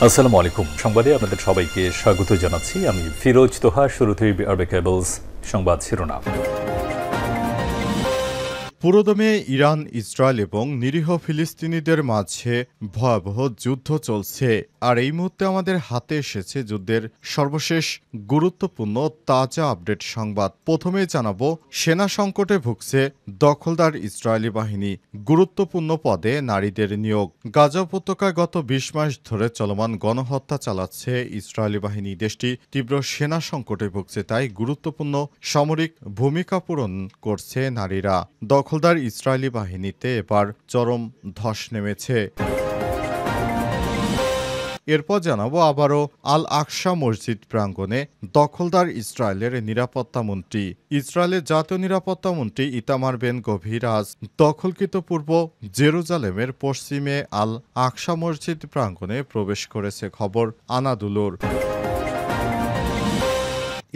আসসালামু আলাইকুম। সংবাদে আপনাদের সবাইকে স্বাগত জানাচ্ছি। আমি ফিরোজ তোহা। শুরুতেই আরবে কেবলস সংবাদ শিরোনাম। পুরোদমে ইরান, ইসরায়েল এবং নিরীহ ফিলিস্তিনিদের মাঝে ভয়াবহ যুদ্ধ চলছে। আর এই মুহূর্তে আমাদের হাতে এসেছে যুদ্ধের সর্বশেষ গুরুত্বপূর্ণ তাজা আপডেট সংবাদ। প্রথমেই জানাবো, সেনা সংকটে ভুগছে দখলদার ইসরায়েলি বাহিনী, গুরুত্বপূর্ণ পদে নারীদের নিয়োগ। গাজা উপত্যকায় গত ২০ মাস ধরে চলমান গণহত্যা চালাচ্ছে ইসরায়েলি বাহিনী। দেশটি তীব্র সেনা সংকটে ভুগছে, তাই গুরুত্বপূর্ণ সামরিক ভূমিকা পূরণ করছে নারীরা। দখলদার ইসরায়েলি বাহিনীতে এবার চরম ধস নেমেছে। এরপর জানাবো, আবারও আল আকসা মসজিদ প্রাঙ্গণে দখলদার ইসরায়েলের নিরাপত্তা মন্ত্রী। ইসরায়েলের জাতীয় নিরাপত্তা মন্ত্রী ইতামার বেন গভির আজ দখলকৃত পূর্ব জেরুজালেমের পশ্চিমে আল আকসা মসজিদ প্রাঙ্গণে প্রবেশ করেছে, খবর আনাদুলুর।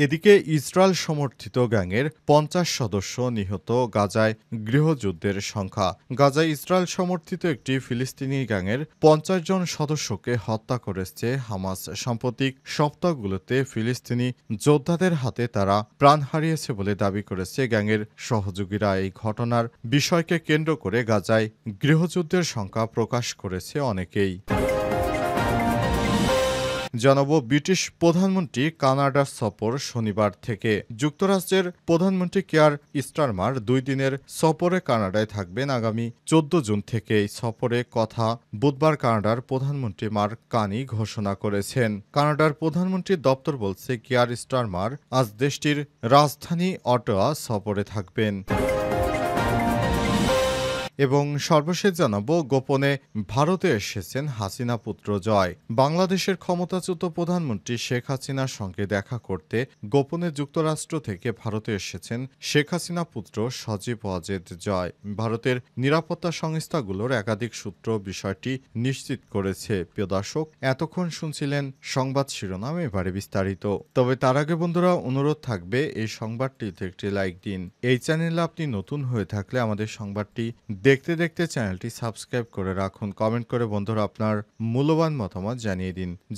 এদিকে ইসরায়েল সমর্থিত গ্যাংয়ের ৫০ সদস্য নিহত, গাজায় গৃহযুদ্ধের সংখ্যা। গাজায় ইসরায়েল সমর্থিত একটি ফিলিস্তিনি গ্যাংয়ের ৫০ জন সদস্যকে হত্যা করেছে হামাস। সাম্প্রতিক সপ্তাহগুলোতে ফিলিস্তিনি যোদ্ধাদের হাতে তারা প্রাণ হারিয়েছে বলে দাবি করেছে গ্যাংয়ের সহযোগীরা। এই ঘটনার বিষয়কে কেন্দ্র করে গাজায় গৃহযুদ্ধের সংখ্যা প্রকাশ করেছে অনেকেই। জানাবো, ব্রিটিশ প্রধানমন্ত্রী কানাডার সফর শনিবার থেকে। যুক্তরাষ্ট্রের প্রধানমন্ত্রী কিয়ার স্টারমার ২ দিনের সফরে কানাডায় থাকবেন আগামী ১৪ জুন থেকে। এই সফরে কথা বুধবার কানাডার প্রধানমন্ত্রী মার্ক কানি ঘোষণা করেছেন। কানাডার প্রধানমন্ত্রীর দপ্তর বলছে, কিয়ার স্টারমার আজ দেশটির রাজধানী অটোয়া সফরে থাকবেন। এবং সর্বশেষ জানাবো, গোপনে ভারতে এসেছেন হাসিনা পুত্র জয়। বাংলাদেশের ক্ষমতাচ্যুত প্রধানমন্ত্রী শেখ হাসিনার সঙ্গে দেখা করতে গোপনে যুক্তরাষ্ট্র থেকে ভারতে এসেছেন শেখ হাসিনা পুত্র সজীব ওয়াজেদ জয়। ভারতের নিরাপত্তা সংস্থাগুলোর একাধিক সূত্র বিষয়টি নিশ্চিত করেছে। প্রিয় দর্শক, এতক্ষণ শুনছিলেন সংবাদ শিরোনাম, এবারে বিস্তারিত। তবে তার আগে বন্ধুরা, অনুরোধ থাকবে এই সংবাদটিতে একটি লাইক দিন। এই চ্যানেলে আপনি নতুন হয়ে থাকলে আমাদের সংবাদটি দেখতে দেখতে চ্যানেলটি সাবস্ক্রাইব করে রাখুন। কমেন্ট করে বন্ধুরা আপনার মূল্যবান মতামত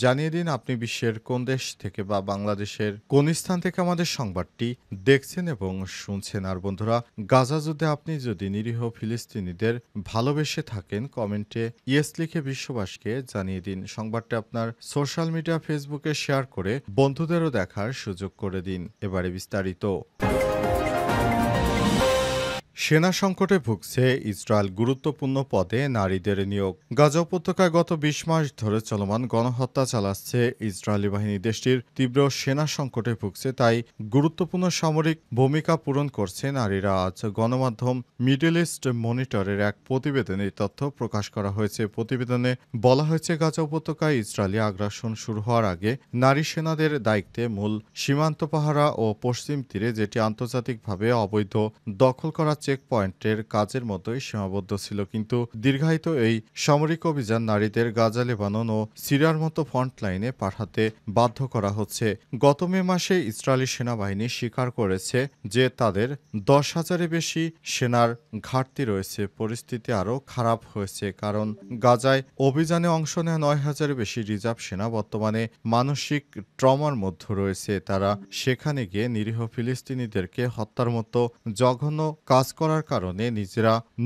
জানিয়ে দিন আপনি বিশ্বের কোন দেশ থেকে বা বাংলাদেশের কোন স্থান থেকে আমাদের সংবাদটি দেখছেন এবং শুনছেন। আর বন্ধুরা, গাজা যুদ্ধে আপনি যদি নিরীহ ফিলিস্তিনিদের ভালোবেসে থাকেন, কমেন্টে ইয়েস লিখে বিশ্ববাসীকে জানিয়ে দিন। সংবাদটি আপনার সোশ্যাল মিডিয়া ফেসবুকে শেয়ার করে বন্ধুদেরও দেখার সুযোগ করে দিন। এবারে বিস্তারিত। সেনা সংকটে ভুগছে ইসরায়েল, গুরুত্বপূর্ণ পদে নারীদের নিয়োগ। গাজা উপত্যকায় গত ২০ মাস ধরে চলমান গণহত্যা চালাচ্ছে ইসরায়েলি বাহিনী। দেশটির তীব্র সেনা সংকটে ভুগছে, তাই গুরুত্বপূর্ণ সামরিক ভূমিকা পূরণ করছে নারীরা। আজ গণমাধ্যম মিডল ইস্ট মনিটরের এক প্রতিবেদনে এই তথ্য প্রকাশ করা হয়েছে। প্রতিবেদনে বলা হয়েছে, গাজা উপত্যকায় ইসরায়েলি আগ্রাসন শুরু হওয়ার আগে নারী সেনাদের দায়িত্বে মূল সীমান্ত পাহারা ও পশ্চিম তীরে, যেটি আন্তর্জাতিকভাবে অবৈধ দখল করা চেক পয়েন্টের কাজের মতোই সীমাবদ্ধ ছিল। কিন্তু দীর্ঘায়িত এই সামরিক অভিযান নারীদের গাজা, লেবানন ও সিরিয়ার মতো ফ্রন্টলাইনে পাঠাতে বাধ্য করা হচ্ছে। গত মে মাসে ইসরায়েলি সেনাবাহিনী স্বীকার করেছে যে তাদের ১০,০০০-এর বেশি সেনার ঘাটতি রয়েছে। পরিস্থিতি আরও খারাপ হয়েছে, কারণ গাজায় অভিযানে অংশ নেওয়া ৯,০০০-এর বেশি রিজার্ভ সেনা বর্তমানে মানসিক ট্রমার মধ্যে রয়েছে। তারা সেখানে গিয়ে নিরীহ ফিলিস্তিনিদেরকে হত্যার মতো জঘন্য কাজ করার কারণে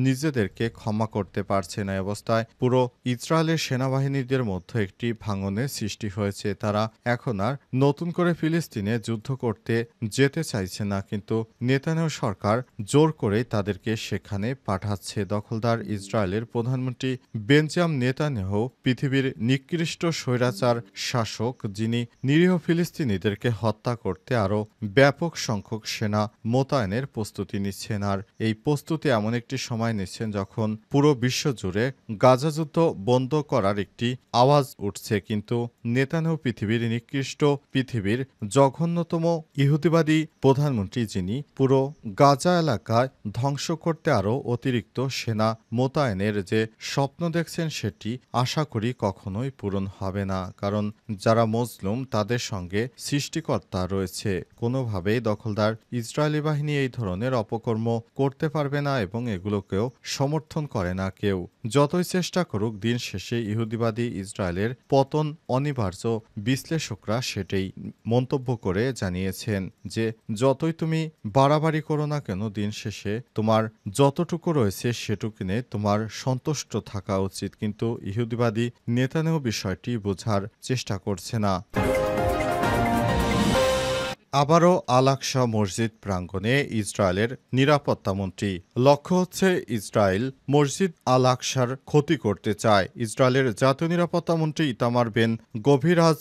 নিজেদেরকে ক্ষমা করতে পারছে না। অবস্থায় পুরো ইসরায়েলের সেনাবাহিনীদের মধ্যে একটি ভাঙনের সৃষ্টি হয়েছে। তারা এখন আর নতুন করে ফিলিস্তিনে যুদ্ধ করতে যেতে চাইছে না, কিন্তু নেতানিয়াহু সরকার জোর করেই তাদেরকে সেখানে পাঠাচ্ছে। দখলদার ইসরায়েলের প্রধানমন্ত্রী বেঞ্জামিন নেতানিয়াহু পৃথিবীর নিকৃষ্ট স্বৈরাচার শাসক, যিনি নিরীহ ফিলিস্তিনিদেরকে হত্যা করতে আরও ব্যাপক সংখ্যক সেনা মোতায়েনের প্রস্তুতি নিচ্ছেন। আর এই প্রস্তুতি এমন একটি সময় নিচ্ছেন যখন পুরো বিশ্ব জুড়ে গাজা যুদ্ধ বন্ধ করার একটি আওয়াজ উঠছে। কিন্তু নেতানিয়াহু পৃথিবীর জঘন্যতম ইহুদিবাদী প্রধানমন্ত্রী, যিনি পুরো গাজা এলাকায় ধ্বংস করতে আরও অতিরিক্ত সেনা মোতায়েনের যে স্বপ্ন দেখছেন, সেটি আশা করি কখনোই পূরণ হবে না। কারণ যারা মজলুম, তাদের সঙ্গে সৃষ্টিকর্তা রয়েছে। কোনোভাবেই দখলদার ইসরায়েলি বাহিনী এই ধরনের অপকর্ম করতে পারবে না এবং এগুলোকেও সমর্থন করে না কেউ। যতই চেষ্টা করুক, দিন শেষে ইহুদিবাদী ইসরায়েলের পতন অনিবার্য। বিশ্লেষকরা সেটাই মন্তব্য করে জানিয়েছেন যে যতই তুমি বাড়াবাড়ি করো না কেন, দিন শেষে তোমার যতটুকু রয়েছে সেটুকুনে তোমার সন্তুষ্ট থাকা উচিত। কিন্তু ইহুদিবাদী নেতানেও বিষয়টি বোঝার চেষ্টা করছে না। আবারও আল আকসা মসজিদ প্রাঙ্গণে ইসরায়েলের নিরাপত্তামন্ত্রী। লক্ষ্য হচ্ছে ইসরায়েল মসজিদ আল আকসার ক্ষতি করতে চায়। ইসরায়েলের জাতীয় নিরাপত্তামন্ত্রী ইতামার বেন গভীর আজ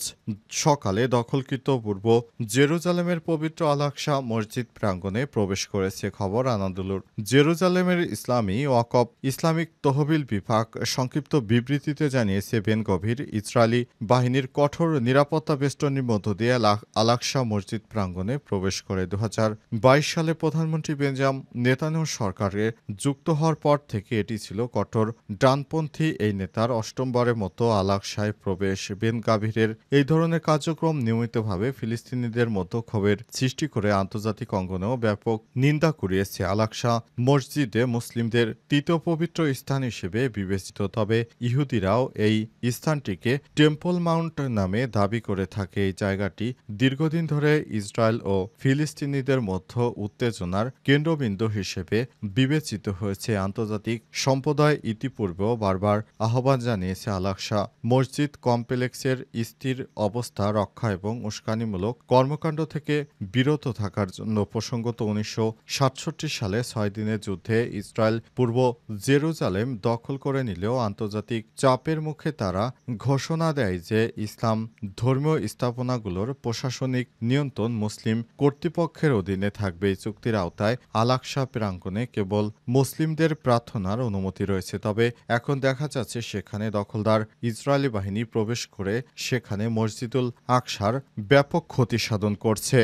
সকালে দখলকৃত পূর্ব জেরুজালেমের পবিত্র আল আকসা মসজিদ প্রাঙ্গণে প্রবেশ করেছে। খবর আনাদুলুর। জেরুজালেমের ইসলামী ওয়াকফ ইসলামিক তহবিল বিভাগ সংক্ষিপ্ত বিবৃতিতে জানিয়েছে, বেন গভীর ইসরায়েলি বাহিনীর কঠোর নিরাপত্তা বেষ্টনীর মধ্য দিয়ে আল আকসা মসজিদ প্রাঙ্গণে প্রবেশ করে। 2022 সালে প্রধানমন্ত্রী বেঞ্জাম নেতানিয়াহু সরকারে যুক্ত হওয়ার পর থেকে এটি ছিল কঠোর ডানপন্থী এই নেতার অষ্টমবারের মতো আল আকসায় প্রবেশ। বেন গাভিরের এই ধরনের কার্যক্রম নিয়মিতভাবে ফিলিস্তিনিদের মতো ক্ষোভের সৃষ্টি করে আন্তর্জাতিক অঙ্গনেও ব্যাপক নিন্দা কুড়িয়েছে। আল আকসা মসজিদে মুসলিমদের তৃতীয় পবিত্র স্থান হিসেবে বিবেচিত, তবে ইহুদিরাও এই স্থানটিকে টেম্পল মাউন্ট নামে দাবি করে থাকে। এই জায়গাটি দীর্ঘদিন ধরে ইসরায়েল ও ফিলিস্তিনিদের মধ্যে উত্তেজনার কেন্দ্রবিন্দু হিসেবে বিবেচিত হয়েছে। আন্তর্জাতিক সম্প্রদায় ইতিপূর্বেও বারবার আহ্বান জানিয়েছে আল আকসা মসজিদ কমপ্লেক্সের স্থির অবস্থা রক্ষা এবং উস্কানিমূলক কর্মকাণ্ড থেকে বিরত থাকার জন্য। প্রসঙ্গত 1967 সালে 6 দিনের যুদ্ধে ইসরায়েল পূর্ব জেরুজালেম দখল করে নিলেও আন্তর্জাতিক চাপের মুখে তারা ঘোষণা দেয় যে ইসলাম ধর্মীয় স্থাপনাগুলোর প্রশাসনিক নিয়ন্ত্রণ মুসলিম কর্তৃপক্ষের অধীনে থাকবে। এই চুক্তির আওতায় আল আকসা প্রাঙ্গণে কেবল মুসলিমদের প্রার্থনার অনুমতি রয়েছে, তবে এখন দেখা যাচ্ছে সেখানে দখলদার ইসরায়েলি বাহিনী প্রবেশ করে সেখানে মসজিদুল আকসার ব্যাপক ক্ষতি সাধন করছে।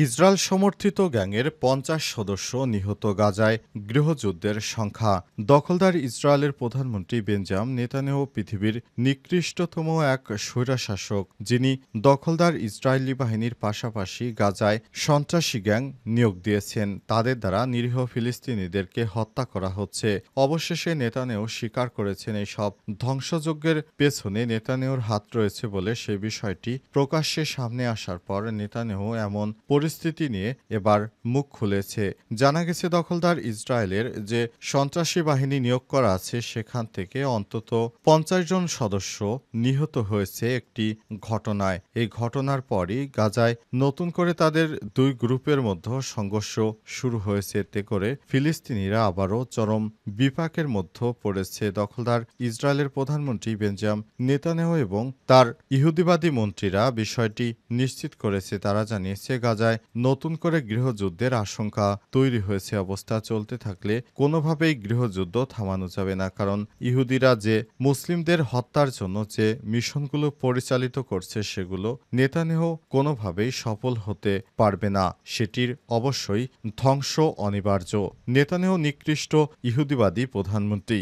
ইসরায়েল সমর্থিত গ্যাংয়ের 50 সদস্য নিহত। গাজায় গৃহযুদ্ধের সংখ্যা। দখলদার ইসরায়েলের প্রধানমন্ত্রী বেঞ্জাম নেতানিয়াহু পৃথিবীর নিকৃষ্টতম এক স্বৈরশাসক, যিনি দখলদার ইসরায়েলি বাহিনীর পাশাপাশি গাজায় সন্ত্রাসী গ্যাং নিয়োগ দিয়েছেন। তাদের দ্বারা নিরীহ ফিলিস্তিনিদেরকে হত্যা করা হচ্ছে। অবশেষে নেতানিয়াহু স্বীকার করেছেন এই সব ধ্বংসযজ্ঞের পেছনে নেতানিয়াহুর হাত রয়েছে বলে। সে বিষয়টি প্রকাশ্যে সামনে আসার পর নেতানিয়াহু এমন পরিস্থিতি নিয়ে এবার মুখ খুলেছে। জানা গেছে, দখলদার ইসরায়েলের যে সন্ত্রাসী বাহিনী নিয়োগ করা আছে সেখান থেকে অন্তত 50 জন সদস্য নিহত হয়েছে একটি ঘটনায়। এই ঘটনার পরই গাজায় নতুন করে তাদের দুই গ্রুপের মধ্যে সংঘর্ষ শুরু হয়েছে। এতে করে ফিলিস্তিনিরা আবারও চরম বিপাকের মধ্যে পড়েছে। দখলদার ইসরায়েলের প্রধানমন্ত্রী বেঞ্জাম নেতানিয়াহু এবং তার ইহুদিবাদী মন্ত্রীরা বিষয়টি নিশ্চিত করেছে। তারা জানিয়েছে, গাজায় নতুন করে গৃহযুদ্ধের আশঙ্কা তৈরি হয়েছে। অবস্থা চলতে থাকলে কোনোভাবেই গৃহযুদ্ধ থামানো যাবে না, কারণ ইহুদিরা যে মুসলিমদের হত্যার জন্য যে মিশনগুলো পরিচালিত করছে সেগুলো নেতানিয়াহু কোনোভাবেই সফল হতে পারবে না। সেটির অবশ্যই ধ্বংস অনিবার্য। নেতানিয়াহু নিকৃষ্ট ইহুদিবাদী প্রধানমন্ত্রী।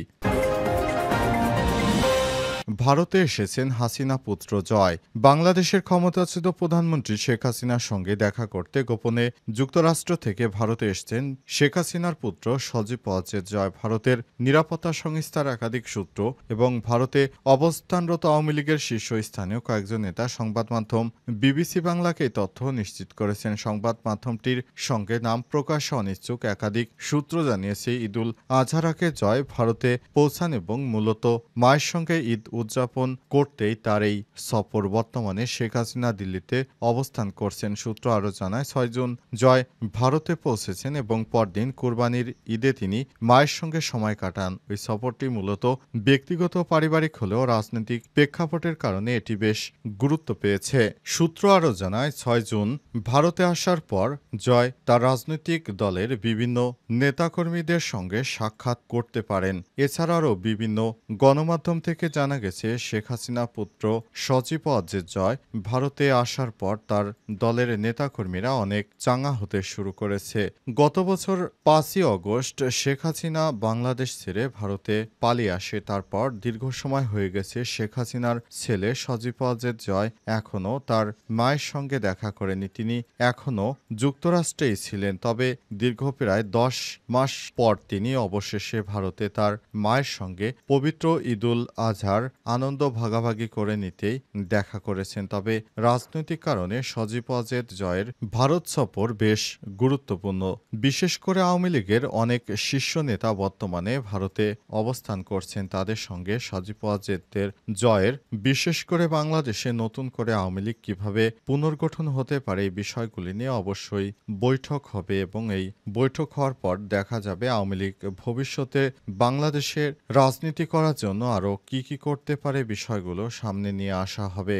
ভারতে এসেছেন হাসিনা পুত্র জয়। বাংলাদেশের ক্ষমতাচ্যুত প্রধানমন্ত্রী শেখ হাসিনার সঙ্গে দেখা করতে গোপনে যুক্তরাষ্ট্র থেকে ভারতে এসেছেন শেখ হাসিনার পুত্র সজীব ওয়াজেদ জয়। ভারতের নিরাপত্তা সংস্থার একাধিক সূত্র এবং ভারতে অবস্থানরত আওয়ামী লীগের শীর্ষস্থানীয় কয়েকজন নেতা সংবাদ মাধ্যম বিবিসি বাংলাকে এই তথ্য নিশ্চিত করেছেন। সংবাদ মাধ্যমটির সঙ্গে নাম প্রকাশে অনিচ্ছুক একাধিক সূত্র জানিয়েছে, ঈদুল আজহার আগে জয় ভারতে পৌঁছান এবং মূলত মায়ের সঙ্গে ঈদ উদযাপন করতেই তার এই সফর। বর্তমানে শেখ হাসিনা দিল্লিতে অবস্থান করছেন। সূত্র আরও জানায়, 6 জুন জয় ভারতে পৌঁছেছেন এবং পরদিন কোরবানির ঈদে তিনি মায়ের সঙ্গে সময় কাটান। ওই সফরটি মূলত ব্যক্তিগত পারিবারিক হলেও রাজনৈতিক প্রেক্ষাপটের কারণে এটি বেশ গুরুত্ব পেয়েছে। সূত্র আরও জানায়, 6 জুন ভারতে আসার পর জয় তার রাজনৈতিক দলের বিভিন্ন নেতাকর্মীদের সঙ্গে সাক্ষাৎ করতে পারেন। এছাড়া আরও বিভিন্ন গণমাধ্যম থেকে জানা গেছে করেছে শেখ হাসিনা পুত্র সজীব ওয়াজেদ জয়। ভারতে আসার পর তার দলের নেতাকর্মীরা অনেক চাঙ্গা হতে শুরু করেছে। গত বছর ৫ই অগস্ট শেখ হাসিনা বাংলাদেশ ছেড়ে ভারতে পালিয়ে আসে। তারপর দীর্ঘ সময় হয়ে গেছে শেখ হাসিনার ছেলে সজীব ওয়াজেদ জয় এখনও তার মায়ের সঙ্গে দেখা করেনি। তিনি এখনও যুক্তরাষ্ট্রেই ছিলেন। তবে দীর্ঘ প্রায় ১০ মাস পর তিনি অবশেষে ভারতে তার মায়ের সঙ্গে পবিত্র ঈদুল আজহার আনন্দ ভাগাভাগি করে নিতেই দেখা করেছেন। তবে রাজনৈতিক কারণে সজীব ওয়াজেদ জয়ের ভারত সফর বেশ গুরুত্বপূর্ণ। বিশেষ করে আওয়ামী লীগের অনেক শীর্ষ নেতা বর্তমানে ভারতে অবস্থান করছেন। তাদের সঙ্গে সজীব ওয়াজেদের জয়ের, বিশেষ করে বাংলাদেশে নতুন করে আওয়ামী লীগ কীভাবে পুনর্গঠন হতে পারে এই বিষয়গুলি নিয়ে অবশ্যই বৈঠক হবে এবং এই বৈঠক হওয়ার পর দেখা যাবে আওয়ামী লীগ ভবিষ্যতে বাংলাদেশের রাজনীতি করার জন্য আরও কী কী করতে পারে বিষয়গুলো সামনে নিয়ে আসা হবে।